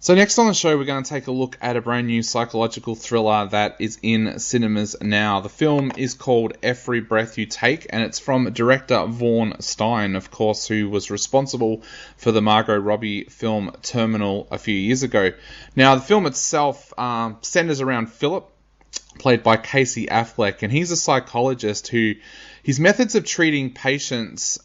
So next on the show, we're going to take a look at a brand new psychological thriller that is in cinemas now. The film is called Every Breath You Take, and it's from director Vaughn Stein, of course, who was responsible for the Margot Robbie film Terminal a few years ago. Now, the film itself centers around Philip, played by Casey Affleck, and he's a psychologist who, his methods of treating patients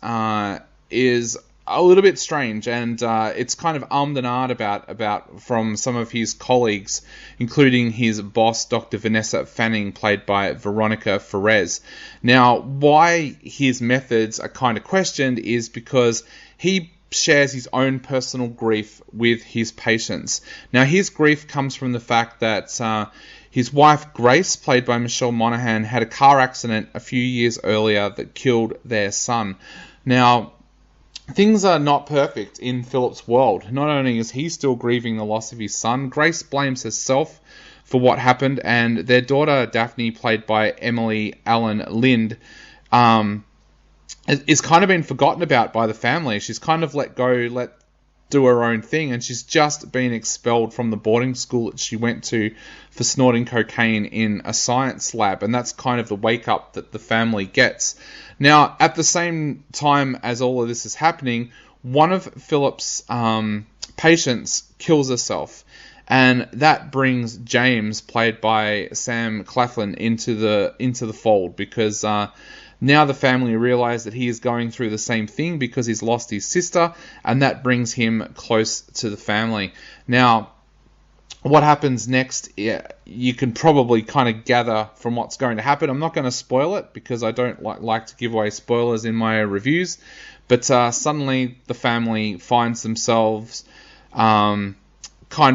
is a little bit strange, and it's kind of ummed and ahed about from some of his colleagues, including his boss, Dr. Vanessa Fanning, played by Veronica Ferrez. Now, why his methods are kind of questioned is because he shares his own personal grief with his patients. Now, his grief comes from the fact that his wife, Grace, played by Michelle Monaghan, had a car accident a few years earlier that killed their son. Now, things are not perfect in Philip's world. Not only is he still grieving the loss of his son, Grace blames herself for what happened, and their daughter, Daphne, played by Emily Allen Lind, is kind of been forgotten about by the family. She's kind of let do her own thing, and she's just been expelled from the boarding school that she went to for snorting cocaine in a science lab, and that's kind of the wake up that the family gets. Now, at the same time as all of this is happening, one of Philip's patients kills herself, and that brings James, played by Sam Claflin, into the fold, because now the family realize that he is going through the same thing because he's lost his sister, and that brings him close to the family. Now, what happens next, you can probably kind of gather from what's going to happen. I'm not going to spoil it because I don't like to give away spoilers in my reviews, but suddenly the family finds themselves kind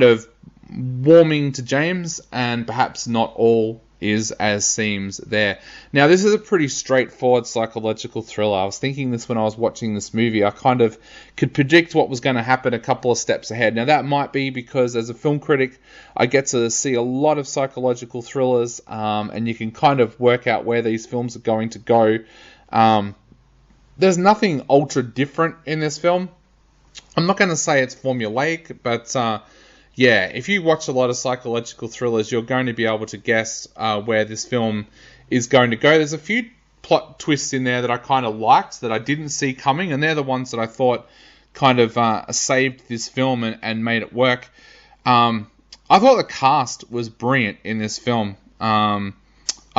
of warming to James, and perhaps not all is as seems there. Now, this is a pretty straightforward psychological thriller. I was thinking this when I was watching this movie. I kind of could predict what was going to happen a couple of steps ahead. Now, that might be because as a film critic, I get to see a lot of psychological thrillers, and you can kind of work out where these films are going to go. There's nothing ultra different in this film. I'm not going to say it's formulaic, but yeah, if you watch a lot of psychological thrillers, you're going to be able to guess where this film is going to go. There's a few plot twists in there that I kind of liked, that I didn't see coming, and they're the ones that I thought kind of saved this film and made it work. I thought the cast was brilliant in this film. I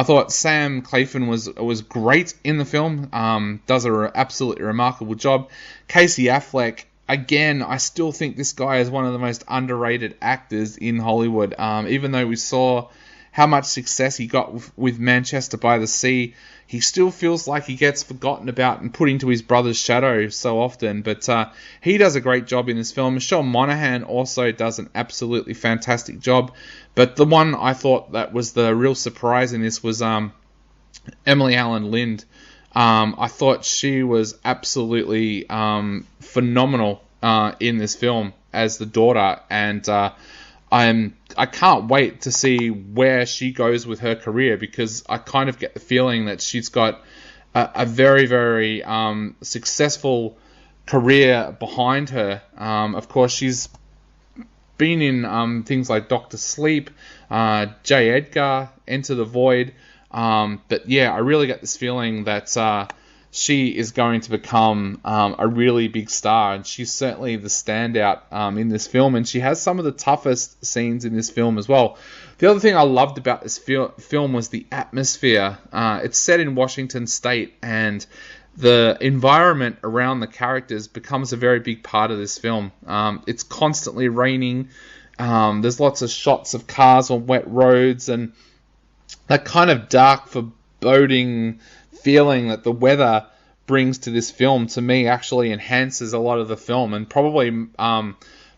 thought Sam Claflin was great in the film, does an absolutely remarkable job. Casey Affleck, again, I still think this guy is one of the most underrated actors in Hollywood. Even though we saw how much success he got with Manchester by the Sea, he still feels like he gets forgotten about and put into his brother's shadow so often. But he does a great job in this film. Michelle Monaghan also does an absolutely fantastic job. But the one I thought that was the real surprise in this was Emily Allen Lind. I thought she was absolutely phenomenal in this film as the daughter, and I can't wait to see where she goes with her career, because I kind of get the feeling that she's got a very, very successful career behind her. Of course, she's been in things like Dr. Sleep, J. Edgar, Enter the Void. But yeah, I really get this feeling that she is going to become a really big star, and she's certainly the standout in this film, and she has some of the toughest scenes in this film as well. The other thing I loved about this film was the atmosphere. It's set in Washington State, and the environment around the characters becomes a very big part of this film. It's constantly raining. There's lots of shots of cars on wet roads, and that kind of dark, foreboding feeling that the weather brings to this film, to me, actually enhances a lot of the film, and probably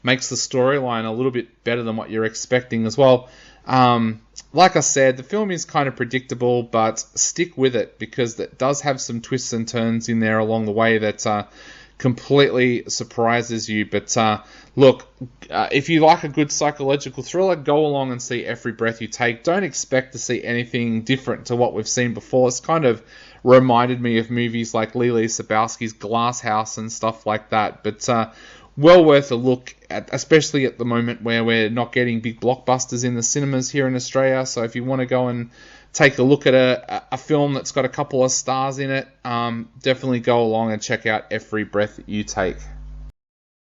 makes the storyline a little bit better than what you're expecting as well. Like I said, the film is kind of predictable, but stick with it, because it does have some twists and turns in there along the way that completely surprises you. But look, if you like a good psychological thriller, go along and see Every Breath You Take. Don't expect to see anything different to what we've seen before. It's kind of reminded me of movies like Lili Sabowski's Glass House and stuff like that. But well worth a look, especially at the moment where we're not getting big blockbusters in the cinemas here in Australia. So if you want to go and take a look at a film that's got a couple of stars in it, definitely go along and check out Every Breath You Take.